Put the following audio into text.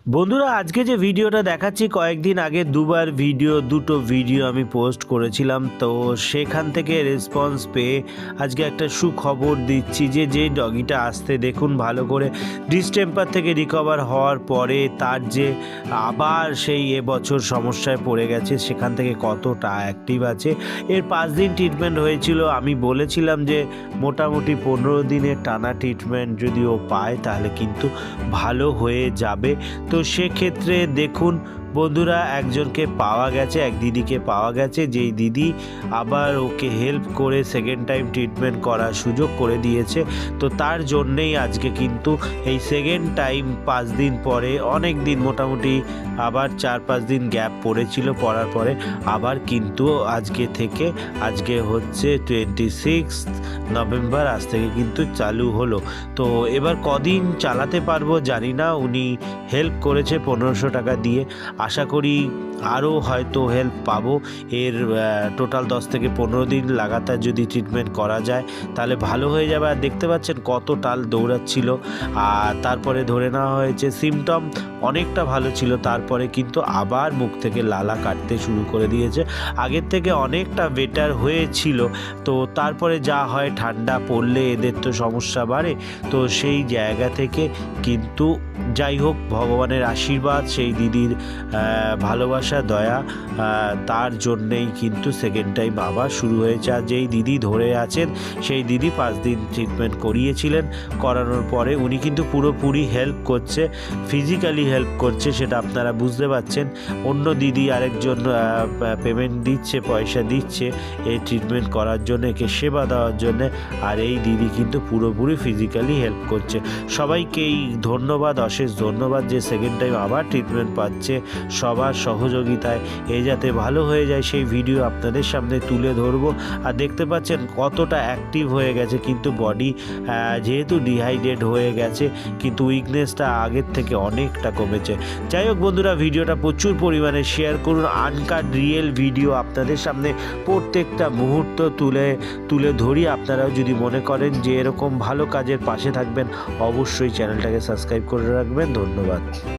বন্ধুরা, আজকে যে ভিডিওটা দেখাচ্ছি কয়েকদিন আগে দুটো ভিডিও আমি পোস্ট করেছিলাম, তো সেখান থেকে রেসপন্স পেয়ে আজকে একটা সুখবর দিচ্ছি যে ডগিটা আসতে দেখুন ভালো করে ডিসটেম্পার থেকে রিকভার হওয়ার পরে তার যে আবার সেই এবছর সমস্যায় পড়ে গেছে, সেখান থেকে কতটা অ্যাক্টিভ আছে। এর 5 দিন ট্রিটমেন্ট হয়েছিল। আমি বলেছিলাম যে মোটামুটি 15 দিনের টানা ট্রিটমেন্ট যদি ও পায় তাহলে কিন্তু ভালো হয়ে যাবে। তো সেক্ষেত্রে দেখুন বন্ধুরা, একজনকে পাওয়া গেছে, এক দিদিকে পাওয়া গেছে, যেই দিদি আবার ওকে হেল্প করে সেকেন্ড টাইম ট্রিটমেন্ট করার সুযোগ করে দিয়েছে। তো তার জন্যেই আজকে কিন্তু এই সেকেন্ড টাইম 5 দিন পরে, অনেক দিন মোটামুটি আবার 4-5 দিন গ্যাপ পড়েছিল, পড়ার পরে আবার কিন্তু আজকে হচ্ছে 26 নভেম্বর, আজ থেকে কিন্তু চালু হলো। তো এবার কদিন চালাতে পারবো জানি না। উনি হেল্প করেছে 1500 টাকা দিয়ে, আশা করি আরও হয়তো হেল্প পাবো। এর টোটাল 10 থেকে 15 দিন লাগাতার যদি ট্রিটমেন্ট করা যায় তাহলে ভালো হয়ে যাবে। আর দেখতে পাচ্ছেন কত টাল দৌড়াচ্ছিল, আর তারপরে ধরে নেওয়া হয়েছে সিমটম অনেকটা ভালো ছিল, তারপরে কিন্তু আবার মুখ থেকে লালা কাটতে শুরু করে দিয়েছে, আগের থেকে অনেকটা বেটার হয়েছিল। তো তারপরে যা হয়, ঠান্ডা পড়লে এদের তো সমস্যা বাড়ে। তো সেই জায়গা থেকে কিন্তু যাই হোক, ভগবানের আশীর্বাদ, সেই দিদির ভালোবাসা, দয়া, তার জন্যেই কিন্তু সেকেন্ড টাইম আবার শুরু হয়েছে। আর যেই দিদি ধরে আছেন সেই দিদি 5 দিন ট্রিটমেন্ট করিয়েছিলেন, করানোর পরে উনি কিন্তু পুরোপুরি হেল্প করছে, ফিজিক্যালি হেল্প করছে, সেটা আপনারা বুঝতে পারছেন। অন্য দিদি আরেকজন পেমেন্ট দিচ্ছে, পয়সা দিচ্ছে এই ট্রিটমেন্ট করার জন্য, একে সেবা দেওয়ার জন্য, আর এই দিদি কিন্তু পুরোপুরি ফিজিক্যালি হেল্প করছে। সবাইকেই ধন্যবাদ, অশেষ ধন্যবাদ যে সেকেন্ড টাইম আবার ট্রিটমেন্ট পাচ্ছে। সবার সহযোগিতায় এ যাতে ভালো হয়ে যায় সেই ভিডিও আপনাদের সামনে তুলে ধরবো। আর দেখতে পাচ্ছেন কতটা অ্যাক্টিভ হয়ে গেছে, কিন্তু বডি যেহেতু ডিহাইড্রেট হয়ে গেছে, কিন্তু উইকনেসটা আগের থেকে অনেকটা কমেছে। যাই হোক বন্ধুরা, ভিডিওটা প্রচুর পরিমাণে শেয়ার করুন। আনকাট রিয়েল ভিডিও আপনাদের সামনে প্রত্যেকটা মুহূর্ত তুলে ধরি। আপনারাও যদি মনে করেন যে এরকম ভালো কাজের পাশে থাকবেন, অবশ্যই চ্যানেলটাকে সাবস্ক্রাইব করে রাখবেন। ধন্যবাদ।